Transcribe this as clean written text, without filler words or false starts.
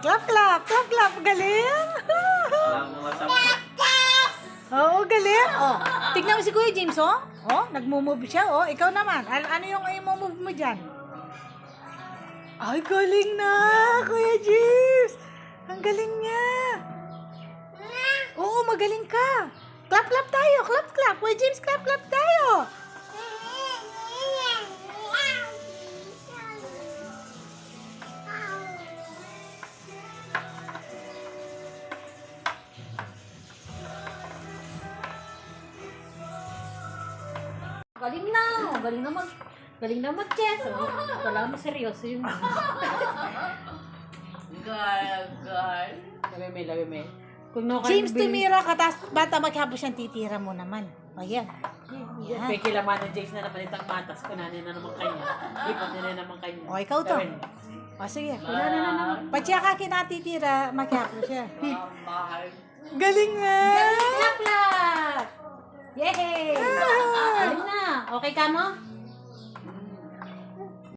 Clap, clap, clap, clap. Galing. Oo, galing. Oh, tignan mo si Kuya James, oh. Oh, nagmo-move siya, oh. Ikaw naman. Ano yung i-move mo dyan? Ay, galing na, Kuya James. Ang galing niya. Oo, magaling ka. Clap, clap tayo. Clap, clap. Kuya James, clap, clap tayo. Galing na mag-chess. Wala mo seryoso yun. Labi may. James, tumira ka, tapos bata maghapos siyang titira mo naman. O, yan. Yan. May kilaman ng James na naman itang matas. Kunanin na naman kanya. Ipot na naman kanya. O, ikaw to. Gawin. O, sige. Kunanin na naman. Patsya ka kinatitira, maghapos siya. Galing nga. Clap, clap! Yay! Galing na. Okay ka mo?